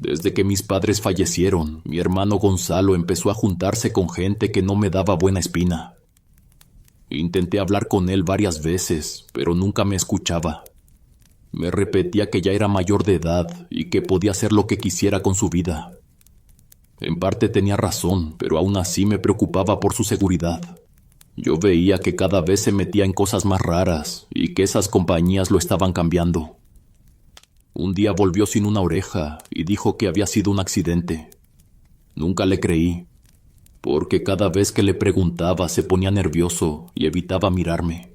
Desde que mis padres fallecieron, mi hermano Gonzalo empezó a juntarse con gente que no me daba buena espina. Intenté hablar con él varias veces, pero nunca me escuchaba. Me repetía que ya era mayor de edad y que podía hacer lo que quisiera con su vida. En parte tenía razón, pero aún así me preocupaba por su seguridad. Yo veía que cada vez se metía en cosas más raras y que esas compañías lo estaban cambiando. Un día volvió sin una oreja y dijo que había sido un accidente. Nunca le creí, porque cada vez que le preguntaba se ponía nervioso y evitaba mirarme.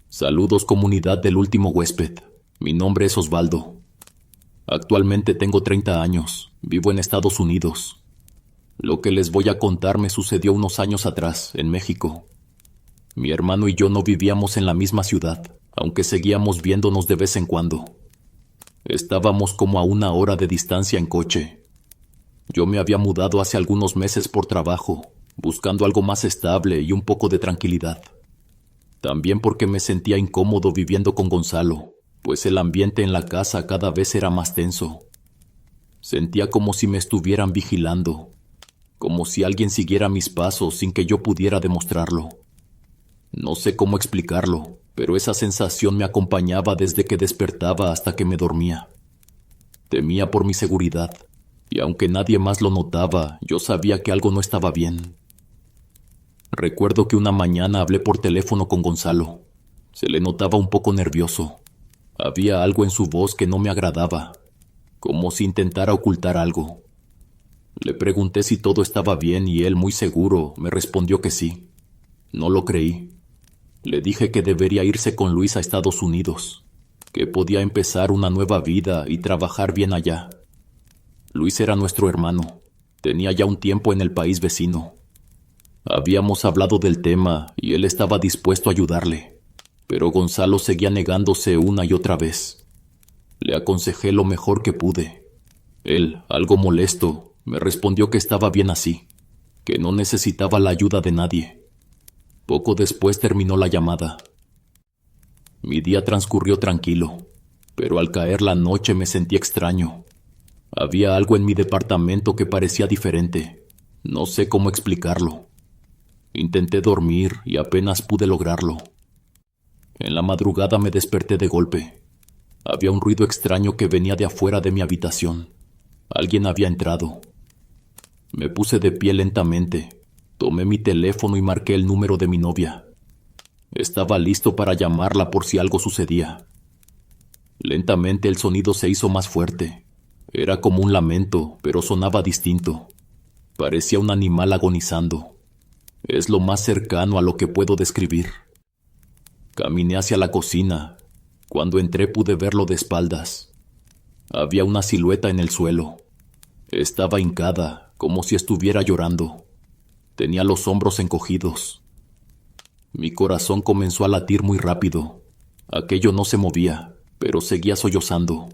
Saludos, comunidad del último huésped. Mi nombre es Osvaldo. Actualmente tengo 30 años, vivo en Estados Unidos. Lo que les voy a contar me sucedió unos años atrás, en México. Mi hermano y yo no vivíamos en la misma ciudad, aunque seguíamos viéndonos de vez en cuando. Estábamos como a 1 hora de distancia en coche. Yo me había mudado hace algunos meses por trabajo, buscando algo más estable y un poco de tranquilidad. También porque me sentía incómodo viviendo con Gonzalo, pues el ambiente en la casa cada vez era más tenso. Sentía como si me estuvieran vigilando, como si alguien siguiera mis pasos sin que yo pudiera demostrarlo. No sé cómo explicarlo, pero esa sensación me acompañaba desde que despertaba hasta que me dormía. Temía por mi seguridad, y aunque nadie más lo notaba, yo sabía que algo no estaba bien. Recuerdo que una mañana hablé por teléfono con Gonzalo. Se le notaba un poco nervioso. Había algo en su voz que no me agradaba, como si intentara ocultar algo. Le pregunté si todo estaba bien y él, muy seguro, me respondió que sí. No lo creí. Le dije que debería irse con Luis a Estados Unidos, que podía empezar una nueva vida y trabajar bien allá. Luis era nuestro hermano. Tenía ya un tiempo en el país vecino. Habíamos hablado del tema y él estaba dispuesto a ayudarle, pero Gonzalo seguía negándose una y otra vez. Le aconsejé lo mejor que pude. Él, algo molesto, me respondió que estaba bien así, que no necesitaba la ayuda de nadie. Poco después terminó la llamada. Mi día transcurrió tranquilo, pero al caer la noche me sentí extraño. Había algo en mi departamento que parecía diferente. No sé cómo explicarlo. Intenté dormir y apenas pude lograrlo. En la madrugada me desperté de golpe. Había un ruido extraño que venía de afuera de mi habitación. Alguien había entrado. Me puse de pie lentamente. Tomé mi teléfono y marqué el número de mi novia. Estaba listo para llamarla por si algo sucedía. Lentamente el sonido se hizo más fuerte. Era como un lamento, pero sonaba distinto. Parecía un animal agonizando. Es lo más cercano a lo que puedo describir. Caminé hacia la cocina. Cuando entré pude verlo de espaldas. Había una silueta en el suelo. Estaba hincada, como si estuviera llorando. Tenía los hombros encogidos. Mi corazón comenzó a latir muy rápido. Aquello no se movía, pero seguía sollozando.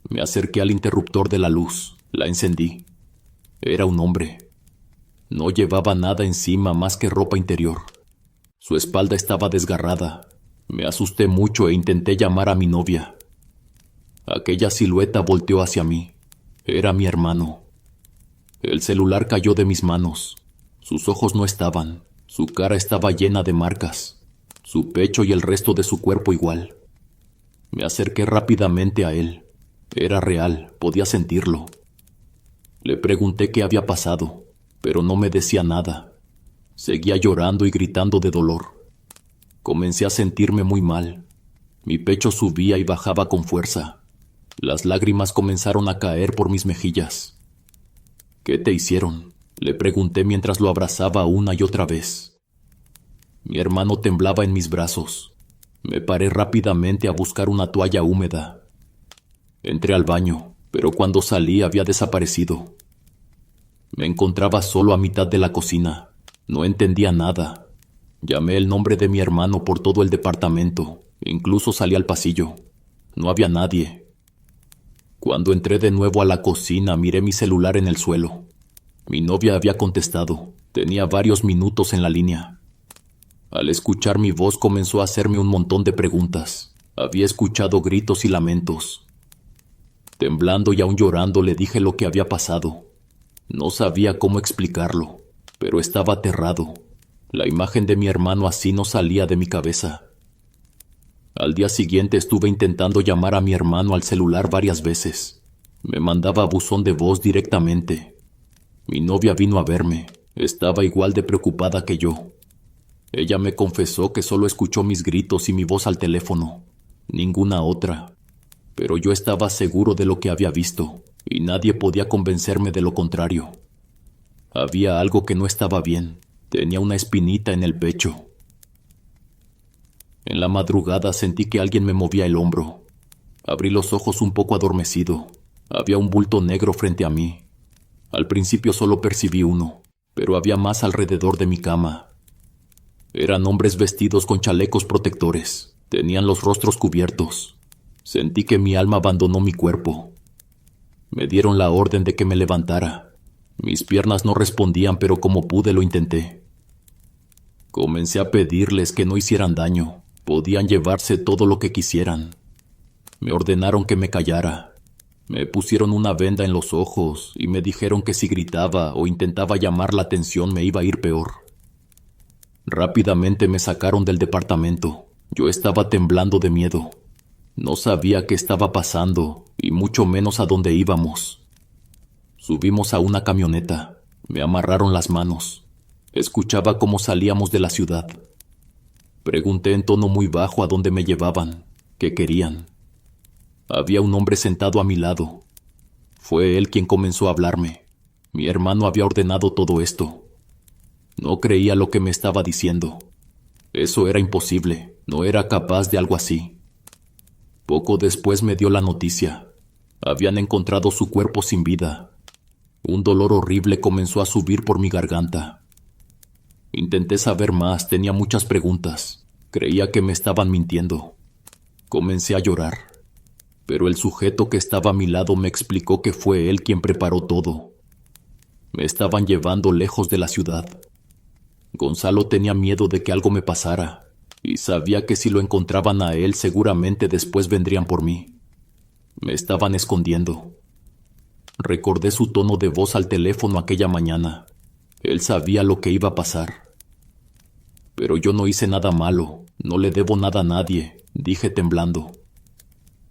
Me acerqué al interruptor de la luz. La encendí. Era un hombre. No llevaba nada encima más que ropa interior. Su espalda estaba desgarrada. Me asusté mucho e intenté llamar a mi novia. Aquella silueta volteó hacia mí. Era mi hermano. El celular cayó de mis manos. Sus ojos no estaban. Su cara estaba llena de marcas. Su pecho y el resto de su cuerpo igual. Me acerqué rápidamente a él. Era real, podía sentirlo. Le pregunté qué había pasado, pero no me decía nada. Seguía llorando y gritando de dolor. Comencé a sentirme muy mal. Mi pecho subía y bajaba con fuerza. Las lágrimas comenzaron a caer por mis mejillas. ¿Qué te hicieron?, le pregunté mientras lo abrazaba una y otra vez. Mi hermano temblaba en mis brazos. Me paré rápidamente a buscar una toalla húmeda. Entré al baño, pero cuando salí había desaparecido. Me encontraba solo a mitad de la cocina. No entendía nada. Llamé el nombre de mi hermano por todo el departamento. Incluso salí al pasillo. No había nadie. Cuando entré de nuevo a la cocina, miré mi celular en el suelo. Mi novia había contestado. Tenía varios minutos en la línea. Al escuchar mi voz comenzó a hacerme un montón de preguntas. Había escuchado gritos y lamentos. Temblando y aún llorando le dije lo que había pasado. No sabía cómo explicarlo, pero estaba aterrado. La imagen de mi hermano así no salía de mi cabeza. Al día siguiente estuve intentando llamar a mi hermano al celular varias veces. Me mandaba buzón de voz directamente. Mi novia vino a verme. Estaba igual de preocupada que yo. Ella me confesó que solo escuchó mis gritos y mi voz al teléfono. Ninguna otra. Pero yo estaba seguro de lo que había visto, y nadie podía convencerme de lo contrario. Había algo que no estaba bien. Tenía una espinita en el pecho. En la madrugada sentí que alguien me movía el hombro. Abrí los ojos un poco adormecido. Había un bulto negro frente a mí. Al principio solo percibí uno, pero había más alrededor de mi cama. Eran hombres vestidos con chalecos protectores. Tenían los rostros cubiertos. Sentí que mi alma abandonó mi cuerpo. Me dieron la orden de que me levantara. Mis piernas no respondían, pero como pude lo intenté. Comencé a pedirles que no hicieran daño. Podían llevarse todo lo que quisieran. Me ordenaron que me callara. Me pusieron una venda en los ojos y me dijeron que si gritaba o intentaba llamar la atención me iba a ir peor. Rápidamente me sacaron del departamento. Yo estaba temblando de miedo. No sabía qué estaba pasando y mucho menos a dónde íbamos. Subimos a una camioneta. Me amarraron las manos. Escuchaba cómo salíamos de la ciudad. Pregunté en tono muy bajo a dónde me llevaban, qué querían. Había un hombre sentado a mi lado. Fue él quien comenzó a hablarme. Mi hermano había ordenado todo esto. No creía lo que me estaba diciendo. Eso era imposible. No era capaz de algo así. Poco después me dio la noticia. Habían encontrado su cuerpo sin vida. Un dolor horrible comenzó a subir por mi garganta. Intenté saber más, tenía muchas preguntas. Creía que me estaban mintiendo. Comencé a llorar. Pero el sujeto que estaba a mi lado me explicó que fue él quien preparó todo. Me estaban llevando lejos de la ciudad. Gonzalo tenía miedo de que algo me pasara. Y sabía que si lo encontraban a él seguramente después vendrían por mí. Me estaban escondiendo. Recordé su tono de voz al teléfono aquella mañana. Él sabía lo que iba a pasar. Pero yo no hice nada malo, no le debo nada a nadie, dije temblando.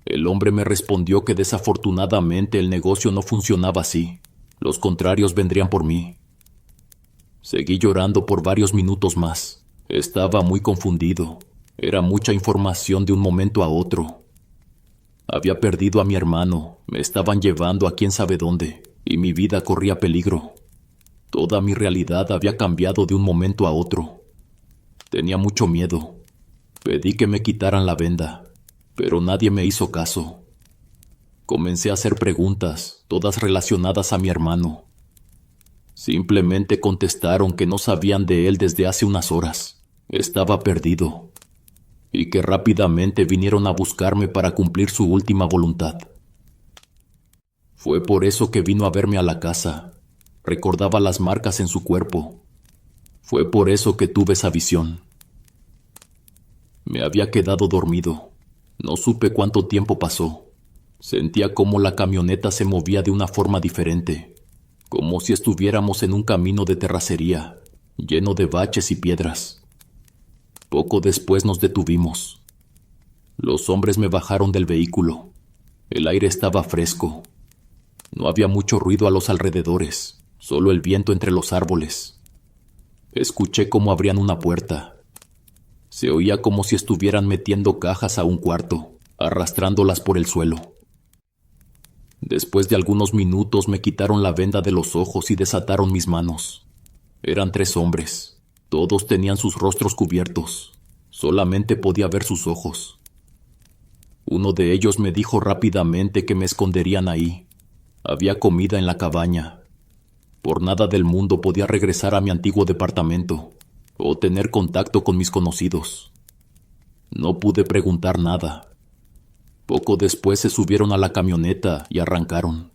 El hombre me respondió que desafortunadamente el negocio no funcionaba así. Los contrarios vendrían por mí. Seguí llorando por varios minutos más. Estaba muy confundido. Era mucha información de un momento a otro. Había perdido a mi hermano, me estaban llevando a quién sabe dónde, y mi vida corría peligro. Toda mi realidad había cambiado de un momento a otro. Tenía mucho miedo. Pedí que me quitaran la venda, pero nadie me hizo caso. Comencé a hacer preguntas, todas relacionadas a mi hermano. Simplemente contestaron que no sabían de él desde hace unas horas. Estaba perdido. Y que rápidamente vinieron a buscarme para cumplir su última voluntad. Fue por eso que vino a verme a la casa. Recordaba las marcas en su cuerpo. Fue por eso que tuve esa visión. Me había quedado dormido. No supe cuánto tiempo pasó. Sentía cómo la camioneta se movía de una forma diferente. Como si estuviéramos en un camino de terracería, lleno de baches y piedras. Poco después nos detuvimos. Los hombres me bajaron del vehículo. El aire estaba fresco. No había mucho ruido a los alrededores, solo el viento entre los árboles. Escuché cómo abrían una puerta. Se oía como si estuvieran metiendo cajas a un cuarto, arrastrándolas por el suelo. Después de algunos minutos me quitaron la venda de los ojos y desataron mis manos. Eran 3 hombres. Todos tenían sus rostros cubiertos. Solamente podía ver sus ojos. Uno de ellos me dijo rápidamente que me esconderían ahí. Había comida en la cabaña. Por nada del mundo podía regresar a mi antiguo departamento o tener contacto con mis conocidos. No pude preguntar nada. Poco después se subieron a la camioneta y arrancaron.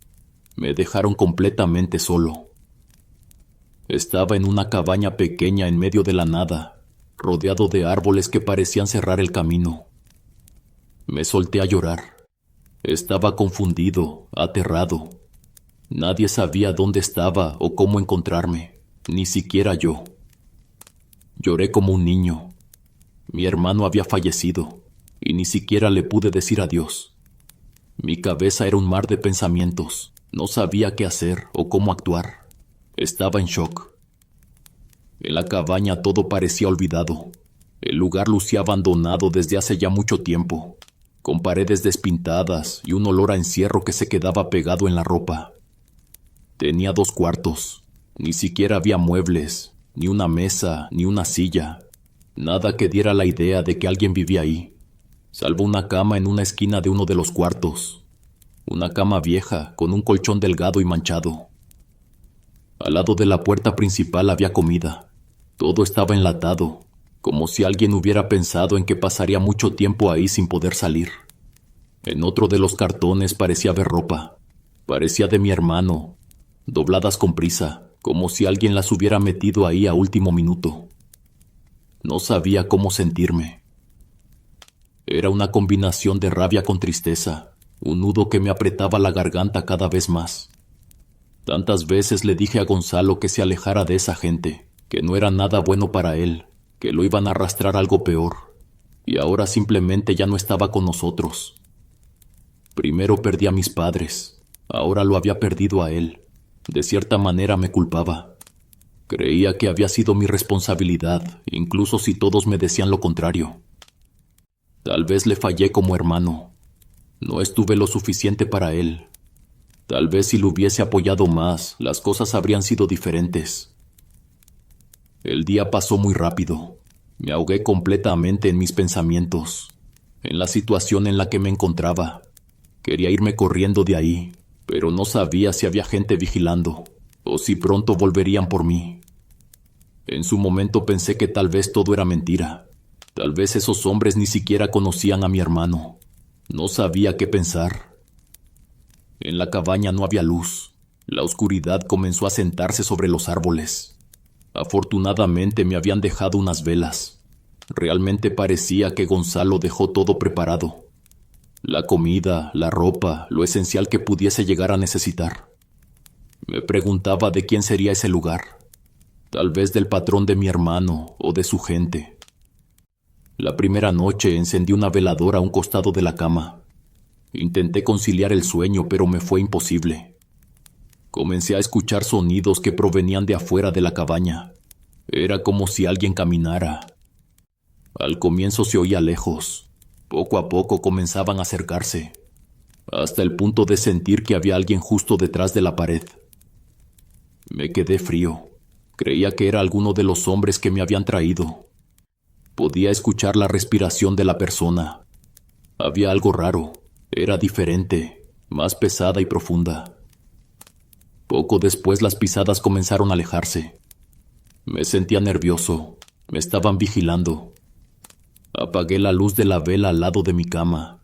Me dejaron completamente solo. Estaba en una cabaña pequeña en medio de la nada, rodeado de árboles que parecían cerrar el camino. Me solté a llorar. Estaba confundido, aterrado. Nadie sabía dónde estaba o cómo encontrarme, ni siquiera yo. Lloré como un niño. Mi hermano había fallecido, y ni siquiera le pude decir adiós. Mi cabeza era un mar de pensamientos. No sabía qué hacer o cómo actuar. Estaba en shock. En la cabaña todo parecía olvidado. El lugar lucía abandonado desde hace ya mucho tiempo, con paredes despintadas y un olor a encierro que se quedaba pegado en la ropa. Tenía 2 cuartos. Ni siquiera había muebles, ni una mesa, ni una silla. Nada que diera la idea de que alguien vivía ahí, salvo una cama en una esquina de uno de los cuartos. Una cama vieja, con un colchón delgado y manchado. Al lado de la puerta principal había comida. Todo estaba enlatado, como si alguien hubiera pensado en que pasaría mucho tiempo ahí sin poder salir. En otro de los cartones parecía haber ropa. Parecía de mi hermano, dobladas con prisa, como si alguien las hubiera metido ahí a último minuto. No sabía cómo sentirme. Era una combinación de rabia con tristeza, un nudo que me apretaba la garganta cada vez más. Tantas veces le dije a Gonzalo que se alejara de esa gente, que no era nada bueno para él, que lo iban a arrastrar a algo peor, y ahora simplemente ya no estaba con nosotros. Primero perdí a mis padres, ahora lo había perdido a él. De cierta manera me culpaba. Creía que había sido mi responsabilidad, incluso si todos me decían lo contrario. Tal vez le fallé como hermano. No estuve lo suficiente para él. Tal vez si lo hubiese apoyado más, las cosas habrían sido diferentes. El día pasó muy rápido. Me ahogué completamente en mis pensamientos, en la situación en la que me encontraba. Quería irme corriendo de ahí, pero no sabía si había gente vigilando, o si pronto volverían por mí. En su momento pensé que tal vez todo era mentira. Tal vez esos hombres ni siquiera conocían a mi hermano. No sabía qué pensar. En la cabaña no había luz. La oscuridad comenzó a sentarse sobre los árboles. Afortunadamente me habían dejado unas velas. Realmente parecía que Gonzalo dejó todo preparado. La comida, la ropa, lo esencial que pudiese llegar a necesitar. Me preguntaba de quién sería ese lugar. Tal vez del patrón de mi hermano o de su gente. La primera noche encendí una veladora a un costado de la cama. Intenté conciliar el sueño, pero me fue imposible. Comencé a escuchar sonidos que provenían de afuera de la cabaña. Era como si alguien caminara. Al comienzo se oía lejos. Poco a poco comenzaban a acercarse, hasta el punto de sentir que había alguien justo detrás de la pared. Me quedé frío. Creía que era alguno de los hombres que me habían traído. Podía escuchar la respiración de la persona. Había algo raro. Era diferente, más pesada y profunda. Poco después las pisadas comenzaron a alejarse. Me sentía nervioso. Me estaban vigilando. Apagué la luz de la vela al lado de mi cama.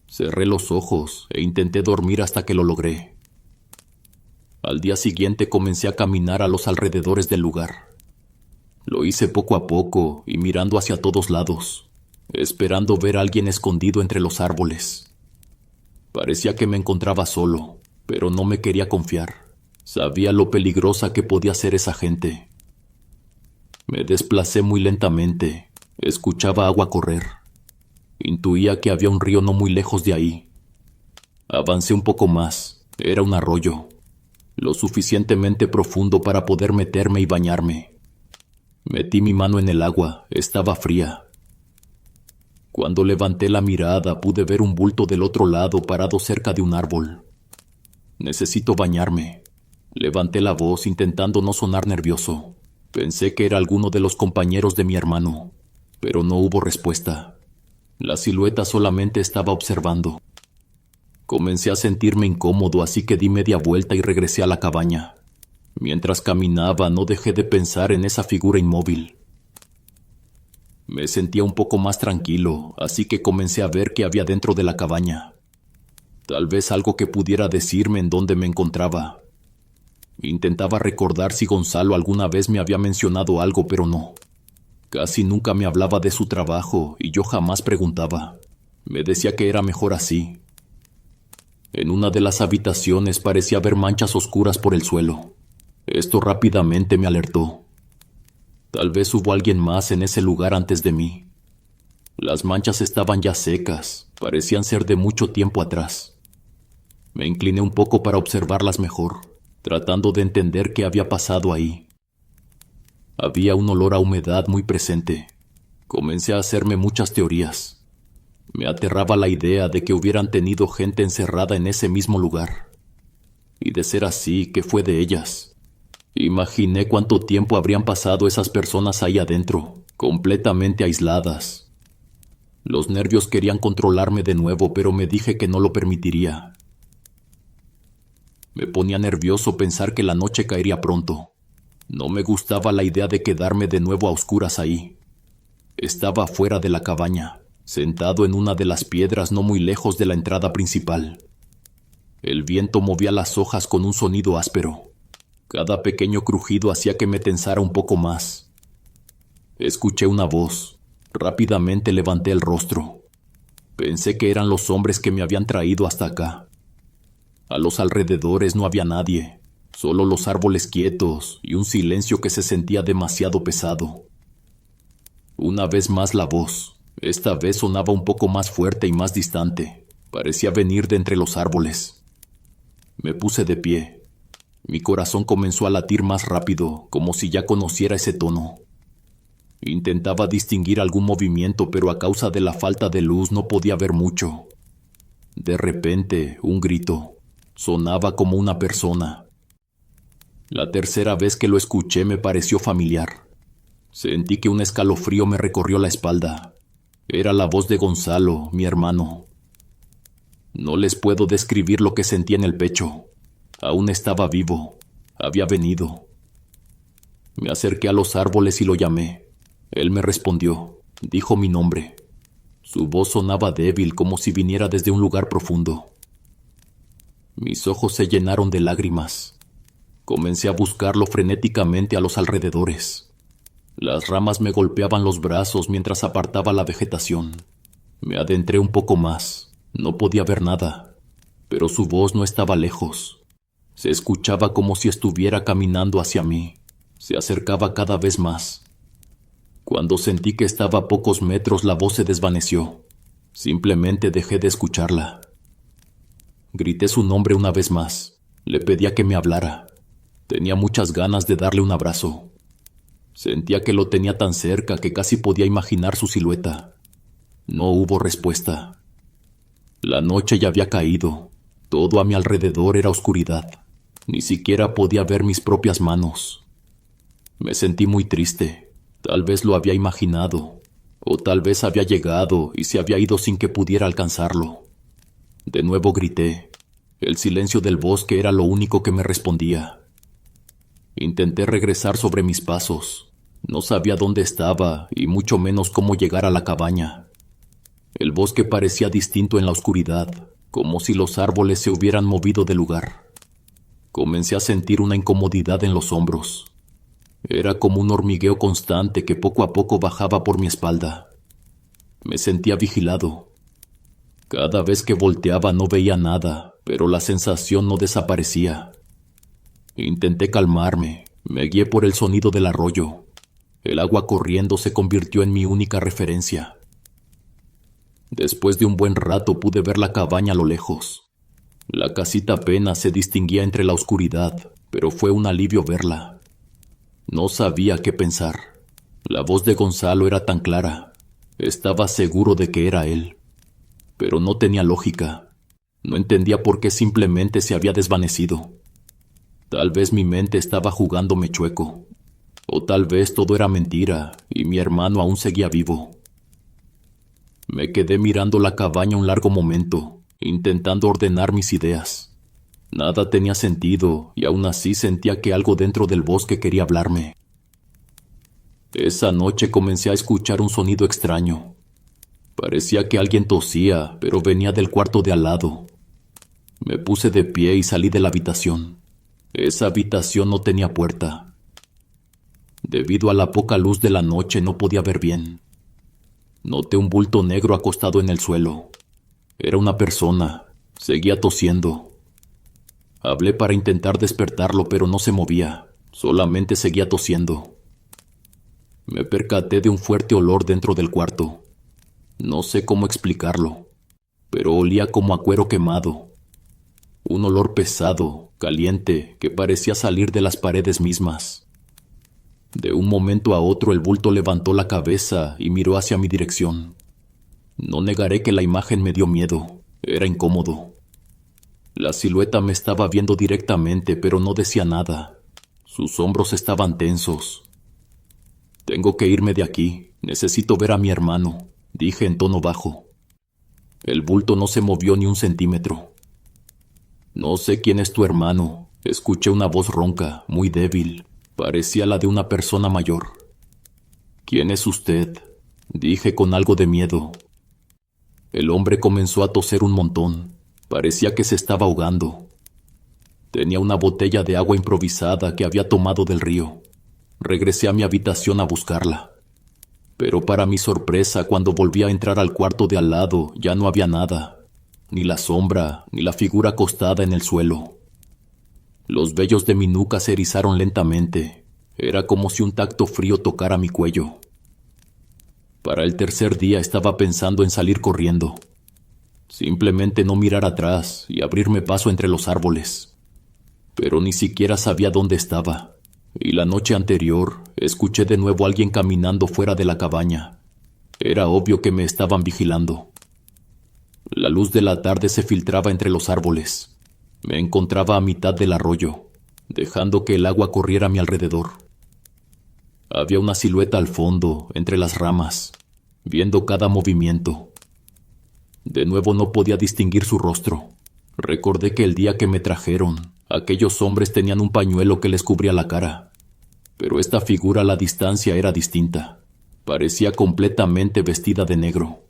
Cerré los ojos e intenté dormir hasta que lo logré. Al día siguiente comencé a caminar a los alrededores del lugar. Lo hice poco a poco y mirando hacia todos lados, esperando ver a alguien escondido entre los árboles. Parecía que me encontraba solo, pero no me quería confiar. Sabía lo peligrosa que podía ser esa gente. Me desplacé muy lentamente. Escuchaba agua correr. Intuía que había un río no muy lejos de ahí. Avancé un poco más. Era un arroyo, lo suficientemente profundo para poder meterme y bañarme. Metí mi mano en el agua. Estaba fría. Cuando levanté la mirada, pude ver un bulto del otro lado parado cerca de un árbol. Necesito bañarme. Levanté la voz intentando no sonar nervioso. Pensé que era alguno de los compañeros de mi hermano, pero no hubo respuesta. La silueta solamente estaba observando. Comencé a sentirme incómodo, así que di media vuelta y regresé a la cabaña. Mientras caminaba, no dejé de pensar en esa figura inmóvil. Me sentía un poco más tranquilo, así que comencé a ver qué había dentro de la cabaña. Tal vez algo que pudiera decirme en dónde me encontraba. Intentaba recordar si Gonzalo alguna vez me había mencionado algo, pero no. Casi nunca me hablaba de su trabajo y yo jamás preguntaba. Me decía que era mejor así. En una de las habitaciones parecía haber manchas oscuras por el suelo. Esto rápidamente me alertó. Tal vez hubo alguien más en ese lugar antes de mí. Las manchas estaban ya secas, parecían ser de mucho tiempo atrás. Me incliné un poco para observarlas mejor, tratando de entender qué había pasado ahí. Había un olor a humedad muy presente. Comencé a hacerme muchas teorías. Me aterraba la idea de que hubieran tenido gente encerrada en ese mismo lugar. Y de ser así, ¿qué fue de ellas? Imaginé cuánto tiempo habrían pasado esas personas ahí adentro, completamente aisladas. Los nervios querían controlarme de nuevo, pero me dije que no lo permitiría. Me ponía nervioso pensar que la noche caería pronto. No me gustaba la idea de quedarme de nuevo a oscuras ahí. Estaba fuera de la cabaña, sentado en una de las piedras no muy lejos de la entrada principal. El viento movía las hojas con un sonido áspero. Cada pequeño crujido hacía que me tensara un poco más. Escuché una voz. Rápidamente levanté el rostro. Pensé que eran los hombres que me habían traído hasta acá. A los alrededores no había nadie, solo los árboles quietos y un silencio que se sentía demasiado pesado. Una vez más la voz. Esta vez sonaba un poco más fuerte y más distante. Parecía venir de entre los árboles. Me puse de pie. Mi corazón comenzó a latir más rápido, como si ya conociera ese tono. Intentaba distinguir algún movimiento, pero a causa de la falta de luz no podía ver mucho. De repente, un grito. Sonaba como una persona. La tercera vez que lo escuché me pareció familiar. Sentí que un escalofrío me recorrió la espalda. Era la voz de Gonzalo, mi hermano. No les puedo describir lo que sentí en el pecho. Aún estaba vivo. Había venido. Me acerqué a los árboles y lo llamé. Él me respondió. Dijo mi nombre. Su voz sonaba débil, como si viniera desde un lugar profundo. Mis ojos se llenaron de lágrimas. Comencé a buscarlo frenéticamente a los alrededores. Las ramas me golpeaban los brazos mientras apartaba la vegetación. Me adentré un poco más. No podía ver nada, pero su voz no estaba lejos. Se escuchaba como si estuviera caminando hacia mí. Se acercaba cada vez más. Cuando sentí que estaba a pocos metros, la voz se desvaneció. Simplemente dejé de escucharla. Grité su nombre una vez más. Le pedía que me hablara. Tenía muchas ganas de darle un abrazo. Sentía que lo tenía tan cerca que casi podía imaginar su silueta. No hubo respuesta. La noche ya había caído. Todo a mi alrededor era oscuridad. Ni siquiera podía ver mis propias manos. Me sentí muy triste. Tal vez lo había imaginado. O tal vez había llegado y se había ido sin que pudiera alcanzarlo. De nuevo grité. El silencio del bosque era lo único que me respondía. Intenté regresar sobre mis pasos. No sabía dónde estaba y mucho menos cómo llegar a la cabaña. El bosque parecía distinto en la oscuridad, como si los árboles se hubieran movido de lugar. Comencé a sentir una incomodidad en los hombros. Era como un hormigueo constante que poco a poco bajaba por mi espalda. Me sentía vigilado. Cada vez que volteaba no veía nada, pero la sensación no desaparecía. Intenté calmarme. Me guié por el sonido del arroyo. El agua corriendo se convirtió en mi única referencia. Después de un buen rato pude ver la cabaña a lo lejos. La casita apenas se distinguía entre la oscuridad, pero fue un alivio verla. No sabía qué pensar. La voz de Gonzalo era tan clara. Estaba seguro de que era él. Pero no tenía lógica. No entendía por qué simplemente se había desvanecido. Tal vez mi mente estaba jugándome chueco. O tal vez todo era mentira y mi hermano aún seguía vivo. Me quedé mirando la cabaña un largo momento, intentando ordenar mis ideas. Nada tenía sentido y aún así sentía que algo dentro del bosque quería hablarme. Esa noche comencé a escuchar un sonido extraño. Parecía que alguien tosía, pero venía del cuarto de al lado. Me puse de pie y salí de la habitación. Esa habitación no tenía puerta. Debido a la poca luz de la noche no podía ver bien. Noté un bulto negro acostado en el suelo. Era una persona. Seguía tosiendo. Hablé para intentar despertarlo, pero no se movía. Solamente seguía tosiendo. Me percaté de un fuerte olor dentro del cuarto. No sé cómo explicarlo, pero olía como a cuero quemado. Un olor pesado, caliente, que parecía salir de las paredes mismas. De un momento a otro el bulto levantó la cabeza y miró hacia mi dirección. No negaré que la imagen me dio miedo. Era incómodo. La silueta me estaba viendo directamente, pero no decía nada. Sus hombros estaban tensos. «Tengo que irme de aquí. Necesito ver a mi hermano», dije en tono bajo. El bulto no se movió ni un centímetro. «No sé quién es tu hermano», escuché una voz ronca, muy débil. Parecía la de una persona mayor. «¿Quién es usted?», dije con algo de miedo. El hombre comenzó a toser un montón. Parecía que se estaba ahogando. Tenía una botella de agua improvisada que había tomado del río. Regresé a mi habitación a buscarla. Pero para mi sorpresa, cuando volví a entrar al cuarto de al lado, ya no había nada. Ni la sombra, ni la figura acostada en el suelo. Los vellos de mi nuca se erizaron lentamente. Era como si un tacto frío tocara mi cuello. Para el tercer día estaba pensando en salir corriendo. Simplemente no mirar atrás y abrirme paso entre los árboles. Pero ni siquiera sabía dónde estaba. Y la noche anterior escuché de nuevo a alguien caminando fuera de la cabaña. Era obvio que me estaban vigilando. La luz de la tarde se filtraba entre los árboles. Me encontraba a mitad del arroyo, dejando que el agua corriera a mi alrededor. Había una silueta al fondo, entre las ramas, viendo cada movimiento. De nuevo no podía distinguir su rostro. Recordé que el día que me trajeron, aquellos hombres tenían un pañuelo que les cubría la cara. Pero esta figura a la distancia era distinta. Parecía completamente vestida de negro.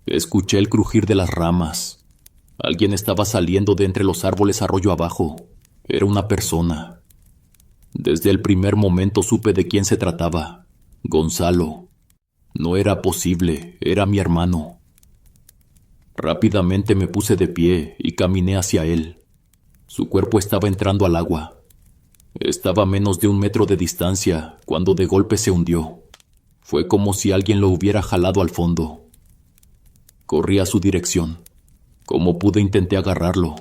Escuché el crujir de las ramas. Alguien estaba saliendo de entre los árboles arroyo abajo. Era una persona. Desde el primer momento supe de quién se trataba. Gonzalo. No era posible, era mi hermano. Rápidamente me puse de pie y caminé hacia él. Su cuerpo estaba entrando al agua. Estaba a menos de 1 metro de distancia cuando de golpe se hundió. Fue como si alguien lo hubiera jalado al fondo. Corrí a su dirección. Como pude intenté agarrarlo.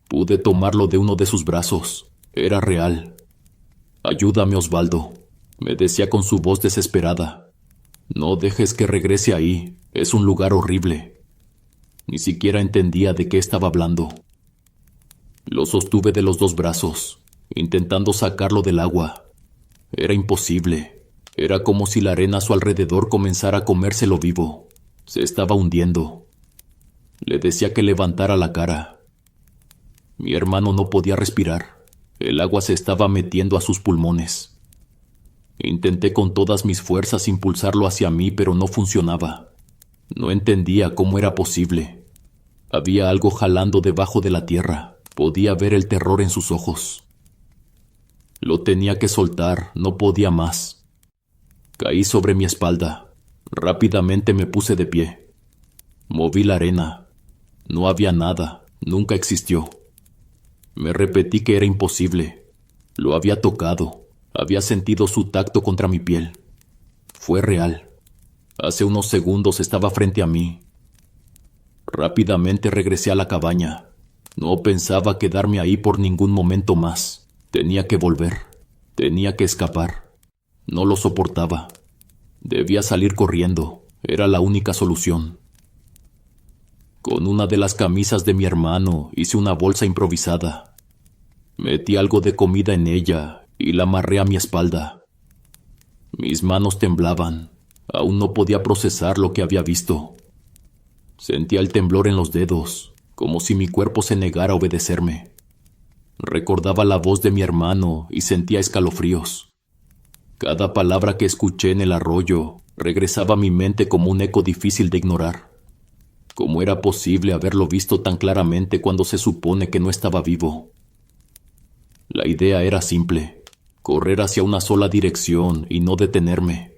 Pude tomarlo de uno de sus brazos. Era real. «Ayúdame, Osvaldo», me decía con su voz desesperada. «No dejes que regrese ahí. Es un lugar horrible». Ni siquiera entendía de qué estaba hablando. Lo sostuve de los 2 brazos, intentando sacarlo del agua. Era imposible. Era como si la arena a su alrededor comenzara a comérselo vivo. Se estaba hundiendo. Le decía que levantara la cara. Mi hermano no podía respirar. El agua se estaba metiendo a sus pulmones. Intenté con todas mis fuerzas impulsarlo hacia mí, pero no funcionaba. No entendía cómo era posible. Había algo jalando debajo de la tierra. Podía ver el terror en sus ojos. Lo tenía que soltar, no podía más. Caí sobre mi espalda. Rápidamente me puse de pie. Moví la arena. No había nada, nunca existió. Me repetí que era imposible. Lo había tocado. Había sentido su tacto contra mi piel. Fue real. Hace unos segundos estaba frente a mí. Rápidamente regresé a la cabaña. No pensaba quedarme ahí por ningún momento más. Tenía que volver. Tenía que escapar. No lo soportaba. Debía salir corriendo. Era la única solución. Con una de las camisas de mi hermano hice una bolsa improvisada. Metí algo de comida en ella y la amarré a mi espalda. Mis manos temblaban. Aún no podía procesar lo que había visto. Sentía el temblor en los dedos, como si mi cuerpo se negara a obedecerme. Recordaba la voz de mi hermano y sentía escalofríos. Cada palabra que escuché en el arroyo regresaba a mi mente como un eco difícil de ignorar. ¿Cómo era posible haberlo visto tan claramente cuando se supone que no estaba vivo? La idea era simple: correr hacia una sola dirección y no detenerme.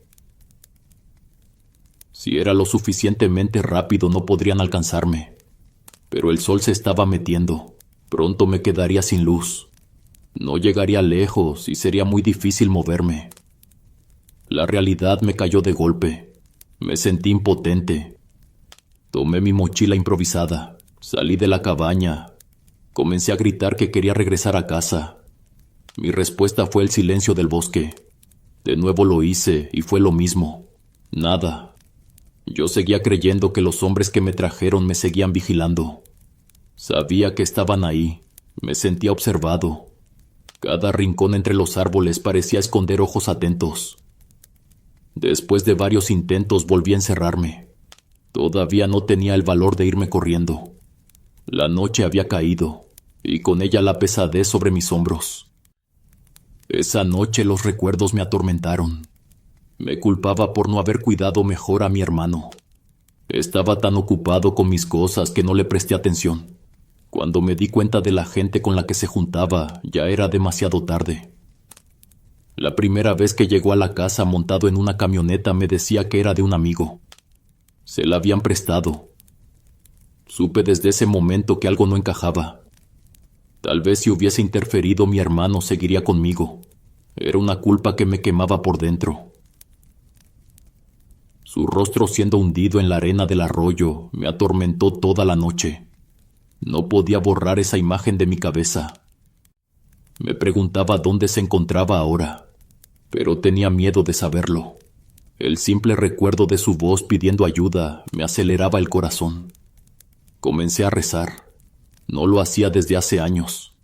Si era lo suficientemente rápido, no podrían alcanzarme. pero el sol se estaba metiendo. Pronto me quedaría sin luz. No llegaría lejos y sería muy difícil moverme. La realidad me cayó de golpe. Me sentí impotente. Tomé mi mochila improvisada, salí de la cabaña. Comencé a gritar que quería regresar a casa. Mi respuesta fue el silencio del bosque. De nuevo lo hice y fue lo mismo. Nada. Yo seguía creyendo que los hombres que me trajeron me seguían vigilando. Sabía que estaban ahí. Me sentía observado. Cada rincón entre los árboles parecía esconder ojos atentos. Después de varios intentos volví a encerrarme. Todavía no tenía el valor de irme corriendo. La noche había caído, y con ella la pesadez sobre mis hombros. Esa noche los recuerdos me atormentaron. Me culpaba por no haber cuidado mejor a mi hermano. Estaba tan ocupado con mis cosas que no le presté atención. Cuando me di cuenta de la gente con la que se juntaba, ya era demasiado tarde. La primera vez que llegó a la casa montado en una camioneta me decía que era de un amigo. Se la habían prestado. Supe desde ese momento que algo no encajaba. Tal vez si hubiese interferido mi hermano seguiría conmigo. Era una culpa que me quemaba por dentro. Su rostro siendo hundido en la arena del arroyo me atormentó toda la noche. No podía borrar esa imagen de mi cabeza. Me preguntaba dónde se encontraba ahora, pero tenía miedo de saberlo. El simple recuerdo de su voz pidiendo ayuda me aceleraba el corazón. Comencé a rezar. No lo hacía desde hace años.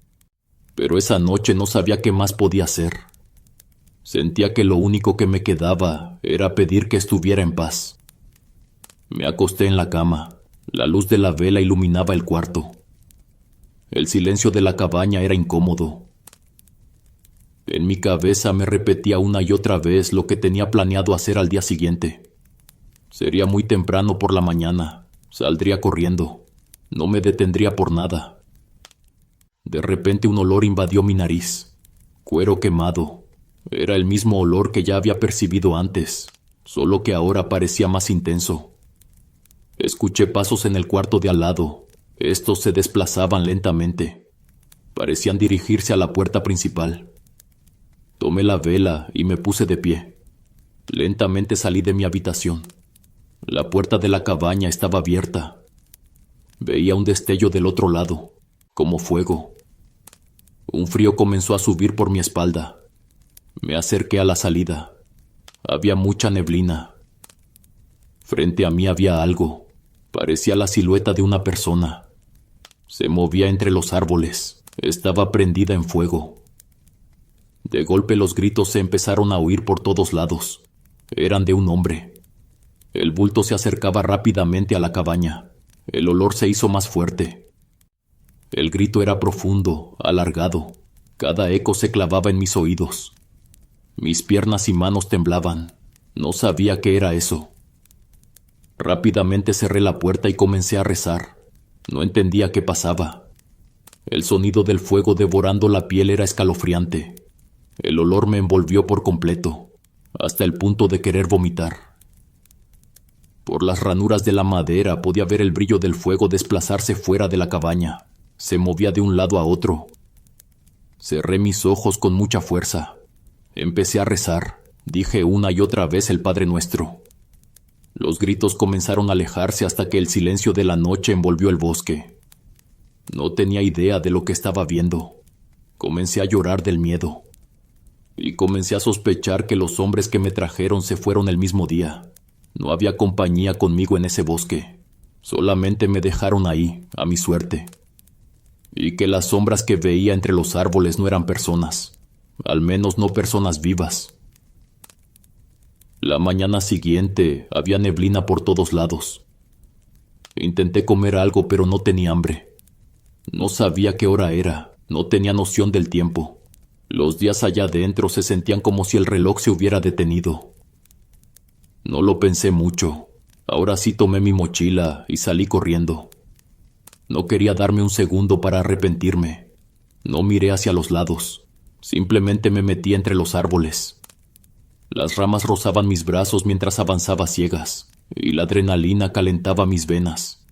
Pero esa noche no sabía qué más podía hacer. Sentía que lo único que me quedaba era pedir que estuviera en paz. Me acosté en la cama. La luz de la vela iluminaba el cuarto. El silencio de la cabaña era incómodo. En mi cabeza me repetía una y otra vez lo que tenía planeado hacer al día siguiente. Sería muy temprano por la mañana. Saldría corriendo. No me detendría por nada. De repente un olor invadió mi nariz. Cuero quemado. Era el mismo olor que ya había percibido antes, solo que ahora parecía más intenso. Escuché pasos en el cuarto de al lado. Estos se desplazaban lentamente. Parecían dirigirse a la puerta principal. Tomé la vela y me puse de pie. Lentamente salí de mi habitación. La puerta de la cabaña estaba abierta. Veía un destello del otro lado, como fuego. Un frío comenzó a subir por mi espalda. Me acerqué a la salida. Había mucha neblina. Frente a mí había algo. Parecía la silueta de una persona. Se movía entre los árboles. Estaba prendida en fuego. De golpe los gritos se empezaron a oír por todos lados. Eran de un hombre. El bulto se acercaba rápidamente a la cabaña. El olor se hizo más fuerte. El grito era profundo, alargado. Cada eco se clavaba en mis oídos. Mis piernas y manos temblaban. No sabía qué era eso. Rápidamente cerré la puerta y comencé a rezar. No entendía qué pasaba. El sonido del fuego devorando la piel era escalofriante. El olor me envolvió por completo, hasta el punto de querer vomitar. Por las ranuras de la madera podía ver el brillo del fuego desplazarse fuera de la cabaña. Se movía de un lado a otro. Cerré mis ojos con mucha fuerza. Empecé a rezar. Dije una y otra vez el Padre Nuestro. Los gritos comenzaron a alejarse hasta que el silencio de la noche envolvió el bosque. No tenía idea de lo que estaba viendo. Comencé a llorar del miedo. Y comencé a sospechar que los hombres que me trajeron se fueron el mismo día. No había compañía conmigo en ese bosque. Solamente me dejaron ahí, a mi suerte. Y que las sombras que veía entre los árboles no eran personas. Al menos no personas vivas. La mañana siguiente había neblina por todos lados. Intenté comer algo, pero no tenía hambre. No sabía qué hora era, no tenía noción del tiempo. Los días allá adentro se sentían como si el reloj se hubiera detenido. No lo pensé mucho. Ahora sí tomé mi mochila y salí corriendo. No quería darme un segundo para arrepentirme. No miré hacia los lados. Simplemente me metí entre los árboles. Las ramas rozaban mis brazos mientras avanzaba a ciegas, y la adrenalina calentaba mis venas.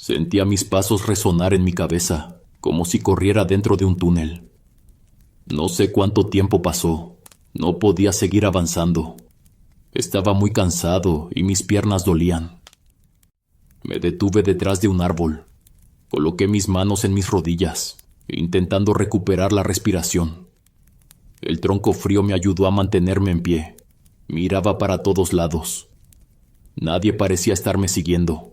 Sentía mis pasos resonar en mi cabeza, como si corriera dentro de un túnel. No sé cuánto tiempo pasó. No podía seguir avanzando. Estaba muy cansado y mis piernas dolían. Me detuve detrás de un árbol. Coloqué mis manos en mis rodillas, intentando recuperar la respiración. El tronco frío me ayudó a mantenerme en pie. Miraba para todos lados. Nadie parecía estarme siguiendo.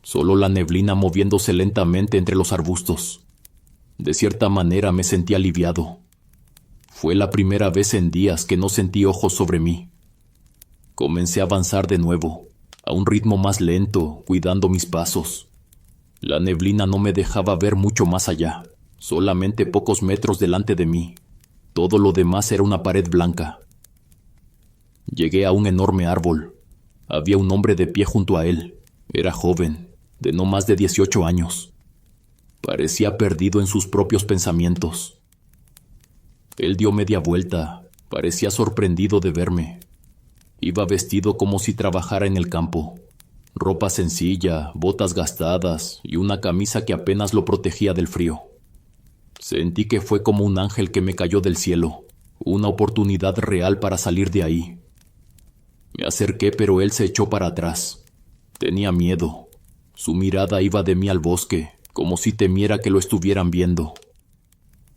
Solo la neblina moviéndose lentamente entre los arbustos. De cierta manera me sentí aliviado. Fue la primera vez en días que no sentí ojos sobre mí. Comencé a avanzar de nuevo, a un ritmo más lento, cuidando mis pasos. La neblina no me dejaba ver mucho más allá, solamente pocos metros delante de mí. Todo lo demás era una pared blanca. Llegué a un enorme árbol. Había un hombre de pie junto a él. Era joven, de no más de 18 años. Parecía perdido en sus propios pensamientos. Él dio media vuelta. Parecía sorprendido de verme. Iba vestido como si trabajara en el campo. Ropa sencilla, botas gastadas y una camisa que apenas lo protegía del frío. Sentí que fue como un ángel que me cayó del cielo, una oportunidad real para salir de ahí. Me acerqué, pero él se echó para atrás. Tenía miedo. Su mirada iba de mí al bosque, como si temiera que lo estuvieran viendo.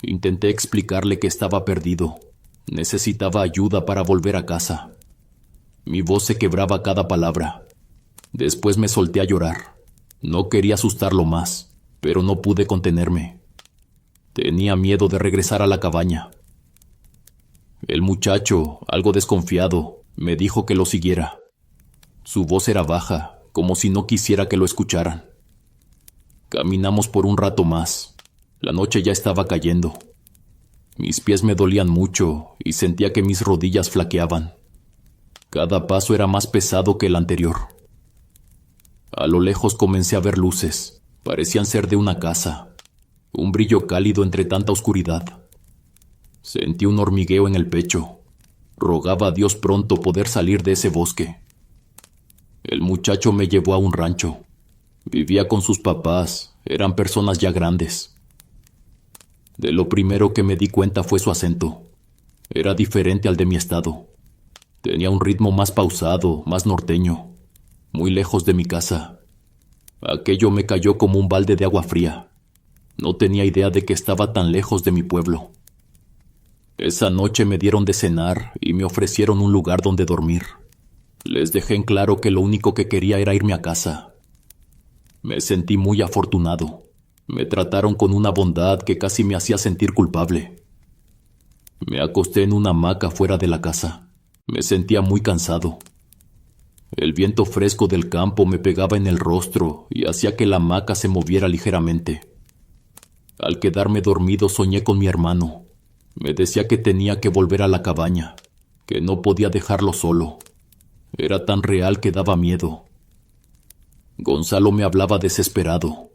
Intenté explicarle que estaba perdido. Necesitaba ayuda para volver a casa. Mi voz se quebraba a cada palabra. Después me solté a llorar. No quería asustarlo más, pero no pude contenerme. Tenía miedo de regresar a la cabaña. El muchacho, algo desconfiado, me dijo que lo siguiera. Su voz era baja, como si no quisiera que lo escucharan. Caminamos por un rato más. La noche ya estaba cayendo. Mis pies me dolían mucho y sentía que mis rodillas flaqueaban. Cada paso era más pesado que el anterior. A lo lejos comencé a ver luces. Parecían ser de una casa. Un brillo cálido entre tanta oscuridad. Sentí un hormigueo en el pecho. Rogaba a Dios pronto poder salir de ese bosque. El muchacho me llevó a un rancho. Vivía con sus papás. Eran personas ya grandes. De lo primero que me di cuenta fue su acento. Era diferente al de mi estado. Tenía un ritmo más pausado, más norteño, muy lejos de mi casa. Aquello me cayó como un balde de agua fría. No tenía idea de que estaba tan lejos de mi pueblo. Esa noche me dieron de cenar y me ofrecieron un lugar donde dormir. Les dejé en claro que lo único que quería era irme a casa. Me sentí muy afortunado. Me trataron con una bondad que casi me hacía sentir culpable. Me acosté en una hamaca fuera de la casa. Me sentía muy cansado. El viento fresco del campo me pegaba en el rostro y hacía que la hamaca se moviera ligeramente. Al quedarme dormido soñé con mi hermano. Me decía que tenía que volver a la cabaña, que no podía dejarlo solo. Era tan real que daba miedo. Gonzalo me hablaba desesperado.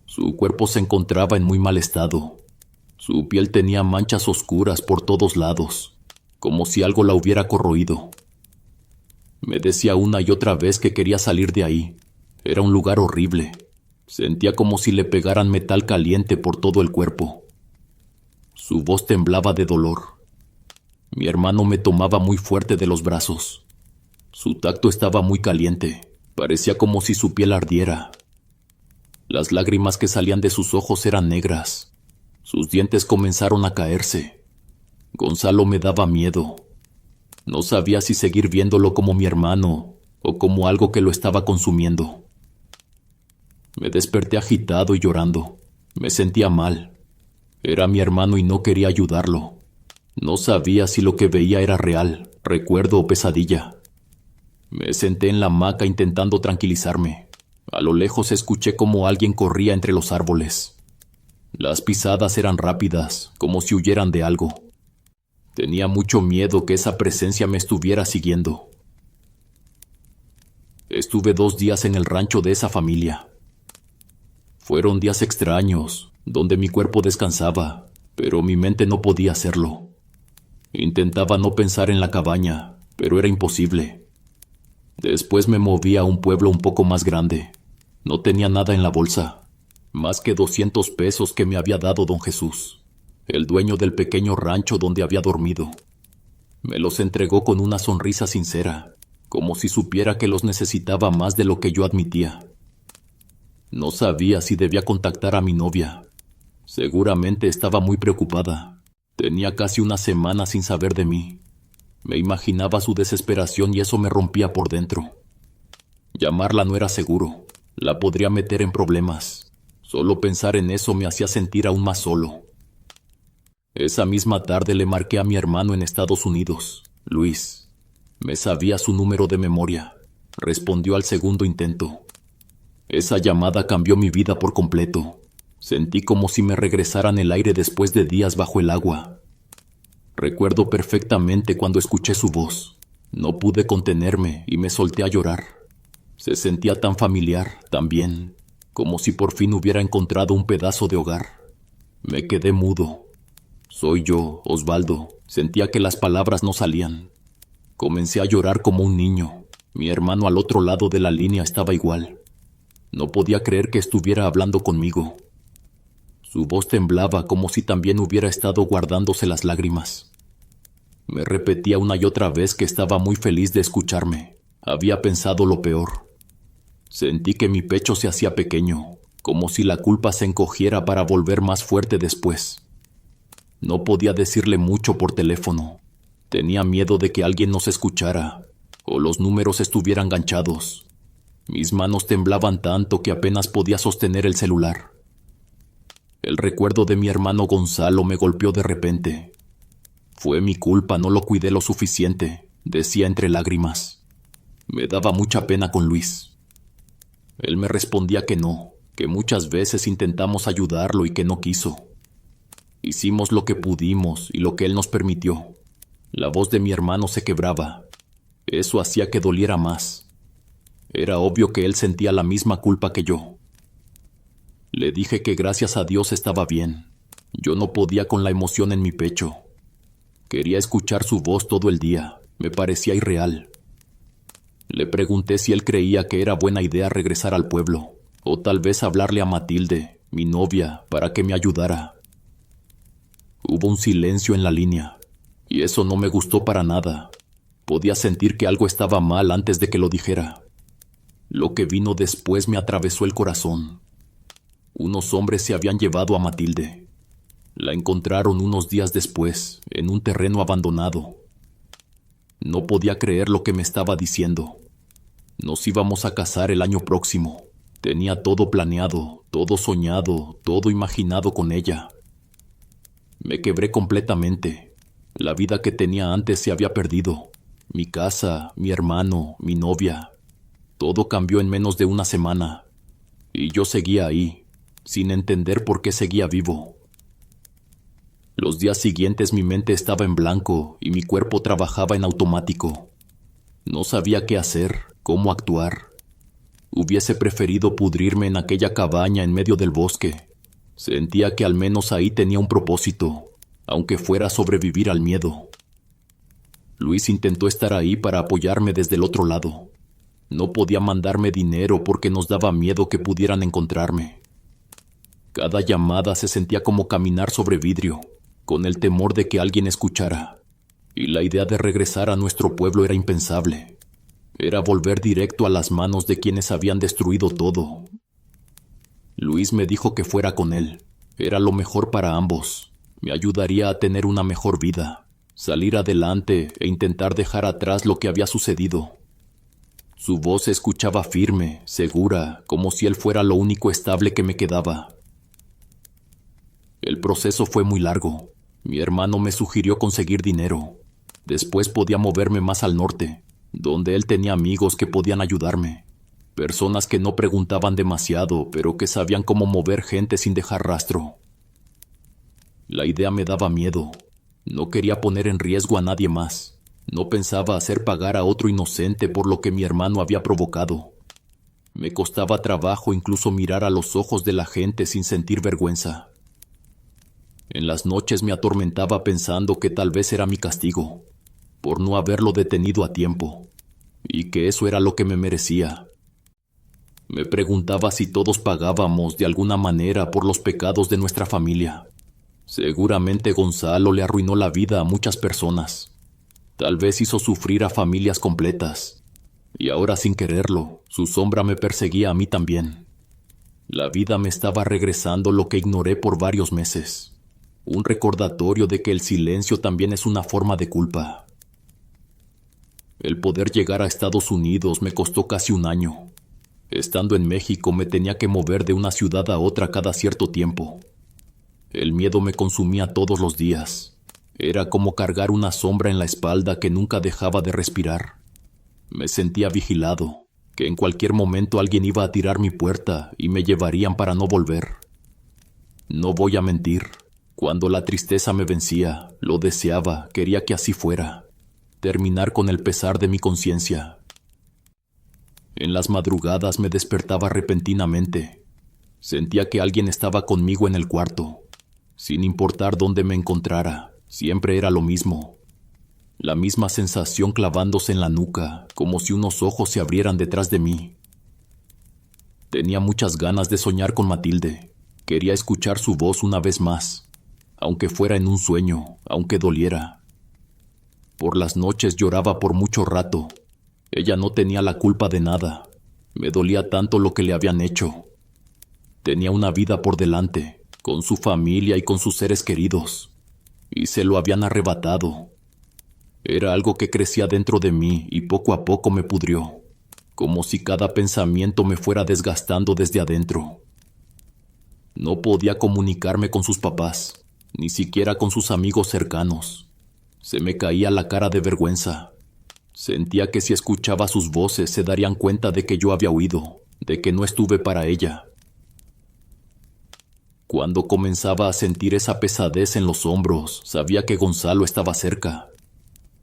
Su cuerpo se encontraba en muy mal estado. Su piel tenía manchas oscuras por todos lados, como si algo la hubiera corroído. Me decía una y otra vez que quería salir de ahí. Era un lugar horrible. Sentía como si le pegaran metal caliente por todo el cuerpo. Su voz temblaba de dolor. Mi hermano me tomaba muy fuerte de los brazos. Su tacto estaba muy caliente. Parecía como si su piel ardiera. Las lágrimas que salían de sus ojos eran negras. Sus dientes comenzaron a caerse. Gonzalo me daba miedo. No sabía si seguir viéndolo como mi hermano o como algo que lo estaba consumiendo. Me desperté agitado y llorando. Me sentía mal. Era mi hermano y no quería ayudarlo. No sabía si lo que veía era real, recuerdo o pesadilla. Me senté en la hamaca intentando tranquilizarme. A lo lejos escuché como alguien corría entre los árboles. Las pisadas eran rápidas, como si huyeran de algo. Tenía mucho miedo que esa presencia me estuviera siguiendo. Estuve 2 días en el rancho de esa familia. Fueron días extraños, donde mi cuerpo descansaba, pero mi mente no podía hacerlo. Intentaba no pensar en la cabaña, pero era imposible. Después me moví a un pueblo un poco más grande. No tenía nada en la bolsa, más que 200 pesos que me había dado don Jesús, el dueño del pequeño rancho donde había dormido. Me los entregó con una sonrisa sincera, como si supiera que los necesitaba más de lo que yo admitía. No sabía si debía contactar a mi novia. Seguramente estaba muy preocupada. Tenía casi una semana sin saber de mí. Me imaginaba su desesperación y eso me rompía por dentro. Llamarla no era seguro. La podría meter en problemas. Solo pensar en eso me hacía sentir aún más solo. Esa misma tarde le marqué a mi hermano en Estados Unidos, Luis. Me sabía su número de memoria. Respondió al segundo intento. Esa llamada cambió mi vida por completo. Sentí como si me regresaran el aire después de días bajo el agua. Recuerdo perfectamente cuando escuché su voz. No pude contenerme y me solté a llorar. Se sentía tan familiar, tan bien, como si por fin hubiera encontrado un pedazo de hogar. Me quedé mudo. Soy yo, Osvaldo. Sentía que las palabras no salían. Comencé a llorar como un niño. Mi hermano al otro lado de la línea estaba igual. No podía creer que estuviera hablando conmigo. Su voz temblaba como si también hubiera estado guardándose las lágrimas. Me repetía una y otra vez que estaba muy feliz de escucharme. Había pensado lo peor. Sentí que mi pecho se hacía pequeño, como si la culpa se encogiera para volver más fuerte después. No podía decirle mucho por teléfono. Tenía miedo de que alguien nos escuchara, o los números estuvieran ganchados. Mis manos temblaban tanto que apenas podía sostener el celular. El recuerdo de mi hermano Gonzalo me golpeó de repente. Fue mi culpa, no lo cuidé lo suficiente, decía entre lágrimas. Me daba mucha pena con Luis. Él me respondía que no, que muchas veces intentamos ayudarlo y que no quiso. Hicimos lo que pudimos y lo que él nos permitió. La voz de mi hermano se quebraba. Eso hacía que doliera más. Era obvio que él sentía la misma culpa que yo. Le dije que gracias a Dios estaba bien. Yo no podía con la emoción en mi pecho. Quería escuchar su voz todo el día. Me parecía irreal. Le pregunté si él creía que era buena idea regresar al pueblo, o tal vez hablarle a Matilde, mi novia, para que me ayudara. Hubo un silencio en la línea, y eso no me gustó para nada. Podía sentir que algo estaba mal antes de que lo dijera. Lo que vino después me atravesó el corazón. Unos hombres se habían llevado a Matilde. La encontraron unos días después, en un terreno abandonado. No podía creer lo que me estaba diciendo. Nos íbamos a casar el año próximo. Tenía todo planeado, todo soñado, todo imaginado con ella. Me quebré completamente. La vida que tenía antes se había perdido. Mi casa, mi hermano, mi novia. Todo cambió en menos de una semana. Y yo seguía ahí, sin entender por qué seguía vivo. Los días siguientes mi mente estaba en blanco y mi cuerpo trabajaba en automático. No sabía qué hacer, cómo actuar. Hubiese preferido pudrirme en aquella cabaña en medio del bosque. Sentía que al menos ahí tenía un propósito, aunque fuera sobrevivir al miedo. Luis intentó estar ahí para apoyarme desde el otro lado. No podía mandarme dinero porque nos daba miedo que pudieran encontrarme. Cada llamada se sentía como caminar sobre vidrio, con el temor de que alguien escuchara. Y la idea de regresar a nuestro pueblo era impensable. Era volver directo a las manos de quienes habían destruido todo. Luis me dijo que fuera con él. Era lo mejor para ambos. Me ayudaría a tener una mejor vida, salir adelante e intentar dejar atrás lo que había sucedido. Su voz se escuchaba firme, segura, como si él fuera lo único estable que me quedaba. El proceso fue muy largo. Mi hermano me sugirió conseguir dinero. Después podía moverme más al norte, donde él tenía amigos que podían ayudarme. Personas que no preguntaban demasiado, pero que sabían cómo mover gente sin dejar rastro. La idea me daba miedo. No quería poner en riesgo a nadie más. No pensaba hacer pagar a otro inocente por lo que mi hermano había provocado. Me costaba trabajo incluso mirar a los ojos de la gente sin sentir vergüenza. En las noches me atormentaba pensando que tal vez era mi castigo, por no haberlo detenido a tiempo, y que eso era lo que me merecía. Me preguntaba si todos pagábamos de alguna manera por los pecados de nuestra familia. Seguramente Gonzalo le arruinó la vida a muchas personas. Tal vez hizo sufrir a familias completas. Y ahora, sin quererlo, su sombra me perseguía a mí también. La vida me estaba regresando lo que ignoré por varios meses. Un recordatorio de que el silencio también es una forma de culpa. El poder llegar a Estados Unidos me costó casi un año. Estando en México me tenía que mover de una ciudad a otra cada cierto tiempo. El miedo me consumía todos los días. Era como cargar una sombra en la espalda que nunca dejaba de respirar. Me sentía vigilado, que en cualquier momento alguien iba a tirar mi puerta y me llevarían para no volver. No voy a mentir, cuando la tristeza me vencía, lo deseaba, quería que así fuera. Terminar con el pesar de mi conciencia. En las madrugadas me despertaba repentinamente. Sentía que alguien estaba conmigo en el cuarto. Sin importar dónde me encontrara, siempre era lo mismo. La misma sensación clavándose en la nuca, como si unos ojos se abrieran detrás de mí. Tenía muchas ganas de soñar con Matilde. Quería escuchar su voz una vez más, aunque fuera en un sueño, aunque doliera. Por las noches lloraba por mucho rato. Ella no tenía la culpa de nada. Me dolía tanto lo que le habían hecho. Tenía una vida por delante, con su familia y con sus seres queridos, y se lo habían arrebatado. Era algo que crecía dentro de mí y poco a poco me pudrió, como si cada pensamiento me fuera desgastando desde adentro. No podía comunicarme con sus papás, ni siquiera con sus amigos cercanos. Se me caía la cara de vergüenza. Sentía que si escuchaba sus voces se darían cuenta de que yo había huido, de que no estuve para ella. Cuando comenzaba a sentir esa pesadez en los hombros, sabía que Gonzalo estaba cerca.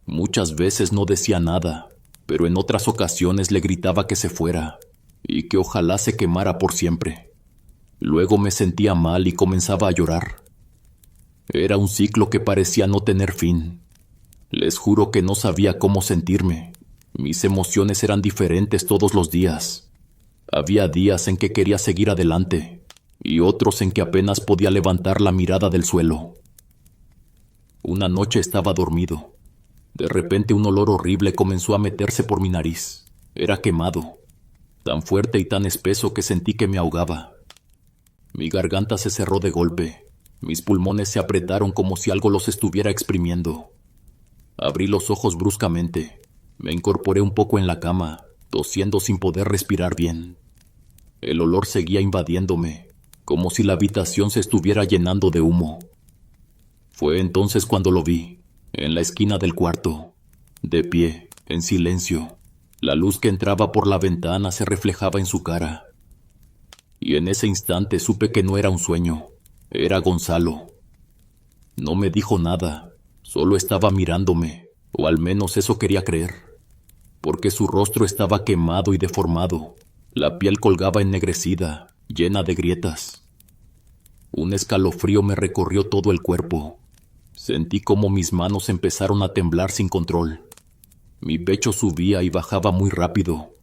Muchas veces no decía nada, pero en otras ocasiones le gritaba que se fuera, y que ojalá se quemara por siempre. Luego me sentía mal y comenzaba a llorar. Era un ciclo que parecía no tener fin. Les juro que no sabía cómo sentirme. Mis emociones eran diferentes todos los días. Había días en que quería seguir adelante, y otros en que apenas podía levantar la mirada del suelo. Una noche estaba dormido. De repente un olor horrible comenzó a meterse por mi nariz. Era quemado, tan fuerte y tan espeso que sentí que me ahogaba. Mi garganta se cerró de golpe. Mis pulmones se apretaron como si algo los estuviera exprimiendo. Abrí los ojos bruscamente. Me incorporé un poco en la cama, tosiendo sin poder respirar bien. El olor seguía invadiéndome, como si la habitación se estuviera llenando de humo. Fue entonces cuando lo vi, en la esquina del cuarto, de pie, en silencio. La luz que entraba por la ventana se reflejaba en su cara. Y en ese instante supe que no era un sueño, era Gonzalo. No me dijo nada, solo estaba mirándome, o al menos eso quería creer, porque su rostro estaba quemado y deformado. La piel colgaba ennegrecida, llena de grietas. Un escalofrío me recorrió todo el cuerpo. Sentí como mis manos empezaron a temblar sin control. Mi pecho subía y bajaba muy rápido.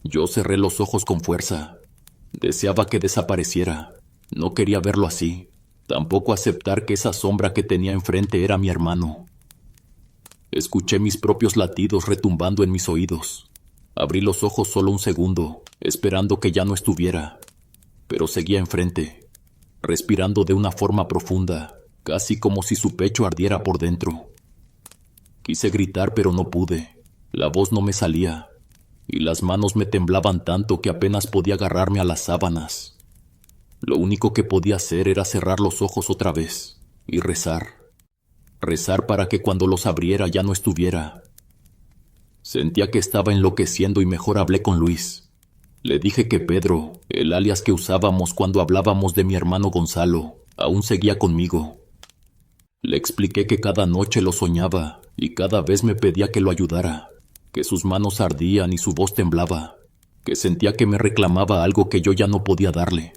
Yo cerré los ojos con fuerza. Deseaba que desapareciera. No quería verlo así. Tampoco aceptar que esa sombra que tenía enfrente era mi hermano. Escuché mis propios latidos retumbando en mis oídos. Abrí los ojos solo un segundo, esperando que ya no estuviera. Pero seguía enfrente, respirando de una forma profunda, casi como si su pecho ardiera por dentro. Quise gritar, pero no pude. La voz no me salía, y las manos me temblaban tanto que apenas podía agarrarme a las sábanas. Lo único que podía hacer era cerrar los ojos otra vez y rezar. Rezar para que cuando los abriera ya no estuviera. Sentía que estaba enloqueciendo y mejor hablé con Luis. Le dije que Pedro, el alias que usábamos cuando hablábamos de mi hermano Gonzalo, aún seguía conmigo. Le expliqué que cada noche lo soñaba y cada vez me pedía que lo ayudara, que sus manos ardían y su voz temblaba, que sentía que me reclamaba algo que yo ya no podía darle.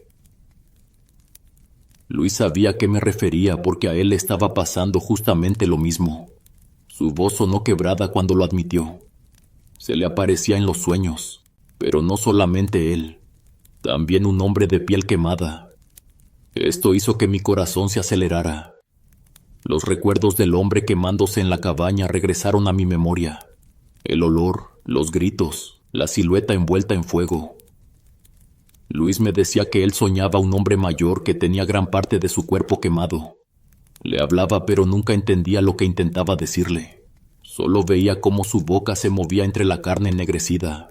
Luis sabía a qué me refería porque a él le estaba pasando justamente lo mismo. Su voz sonó quebrada cuando lo admitió. Se le aparecía en los sueños. Pero no solamente él, también un hombre de piel quemada. Esto hizo que mi corazón se acelerara. Los recuerdos del hombre quemándose en la cabaña regresaron a mi memoria. El olor, los gritos, la silueta envuelta en fuego. Luis me decía que él soñaba un hombre mayor que tenía gran parte de su cuerpo quemado. Le hablaba, pero nunca entendía lo que intentaba decirle. Solo veía cómo su boca se movía entre la carne ennegrecida.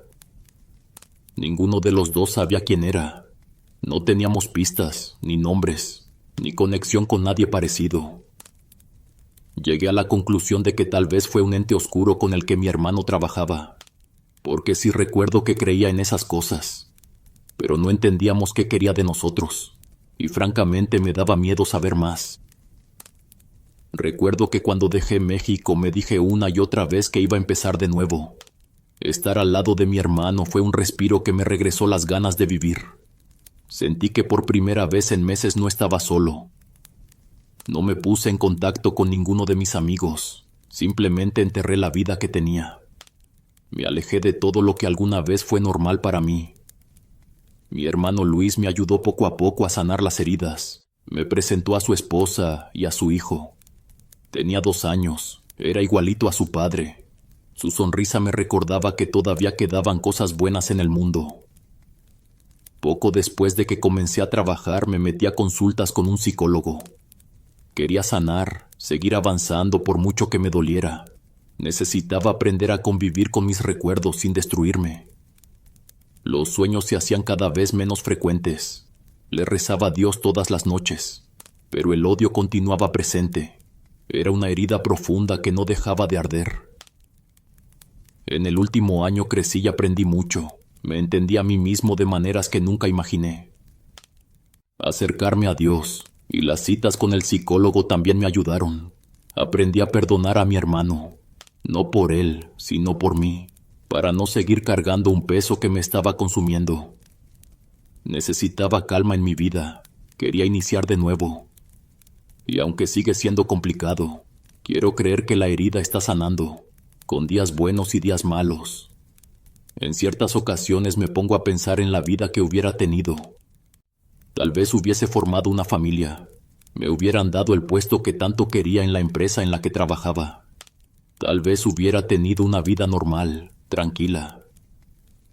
Ninguno de los dos sabía quién era. No teníamos pistas, ni nombres, ni conexión con nadie parecido. Llegué a la conclusión de que tal vez fue un ente oscuro con el que mi hermano trabajaba, porque sí recuerdo que creía en esas cosas, pero no entendíamos qué quería de nosotros, y francamente me daba miedo saber más. Recuerdo que cuando dejé México me dije una y otra vez que iba a empezar de nuevo. Estar al lado de mi hermano fue un respiro que me regresó las ganas de vivir. Sentí que por primera vez en meses no estaba solo. No me puse en contacto con ninguno de mis amigos, simplemente enterré la vida que tenía. Me alejé de todo lo que alguna vez fue normal para mí. Mi hermano Luis me ayudó poco a poco a sanar las heridas. Me presentó a su esposa y a su hijo. Tenía 2 años, era igualito a su padre. Su sonrisa me recordaba que todavía quedaban cosas buenas en el mundo. Poco después de que comencé a trabajar, me metí a consultas con un psicólogo. Quería sanar, seguir avanzando por mucho que me doliera. Necesitaba aprender a convivir con mis recuerdos sin destruirme. Los sueños se hacían cada vez menos frecuentes. Le rezaba a Dios todas las noches, pero el odio continuaba presente. Era una herida profunda que no dejaba de arder. En el último año crecí y aprendí mucho. Me entendí a mí mismo de maneras que nunca imaginé. Acercarme a Dios y las citas con el psicólogo también me ayudaron. Aprendí a perdonar a mi hermano, no por él, sino por mí, para no seguir cargando un peso que me estaba consumiendo. Necesitaba calma en mi vida, quería iniciar de nuevo. Y aunque sigue siendo complicado, quiero creer que la herida está sanando, con días buenos y días malos. En ciertas ocasiones me pongo a pensar en la vida que hubiera tenido. Tal vez hubiese formado una familia, me hubieran dado el puesto que tanto quería en la empresa en la que trabajaba. Tal vez hubiera tenido una vida normal, tranquila.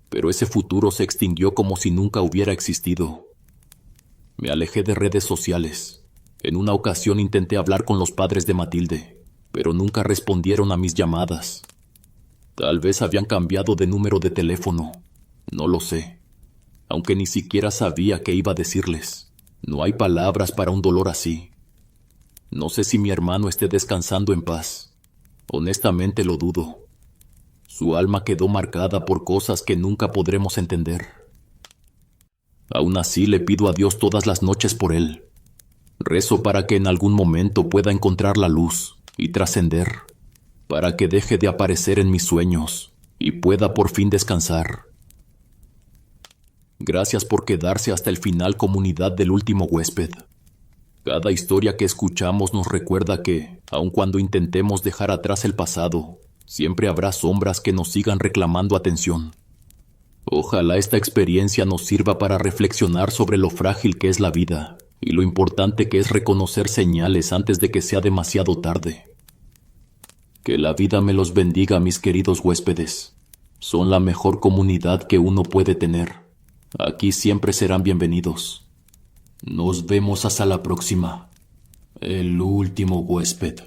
Pero ese futuro se extinguió como si nunca hubiera existido. Me alejé de redes sociales. En una ocasión intenté hablar con los padres de Matilde, pero nunca respondieron a mis llamadas. Tal vez habían cambiado de número de teléfono, no lo sé. Aunque ni siquiera sabía qué iba a decirles. No hay palabras para un dolor así. No sé si mi hermano esté descansando en paz. Honestamente lo dudo. Su alma quedó marcada por cosas que nunca podremos entender. Aún así le pido a Dios todas las noches por él. Rezo para que en algún momento pueda encontrar la luz y trascender, para que deje de aparecer en mis sueños y pueda por fin descansar. Gracias por quedarse hasta el final, comunidad del último huésped. Cada historia que escuchamos nos recuerda que, aun cuando intentemos dejar atrás el pasado, siempre habrá sombras que nos sigan reclamando atención. Ojalá esta experiencia nos sirva para reflexionar sobre lo frágil que es la vida y lo importante que es reconocer señales antes de que sea demasiado tarde. Que la vida me los bendiga, mis queridos huéspedes. Son la mejor comunidad que uno puede tener. Aquí siempre serán bienvenidos. Nos vemos hasta la próxima. El último huésped.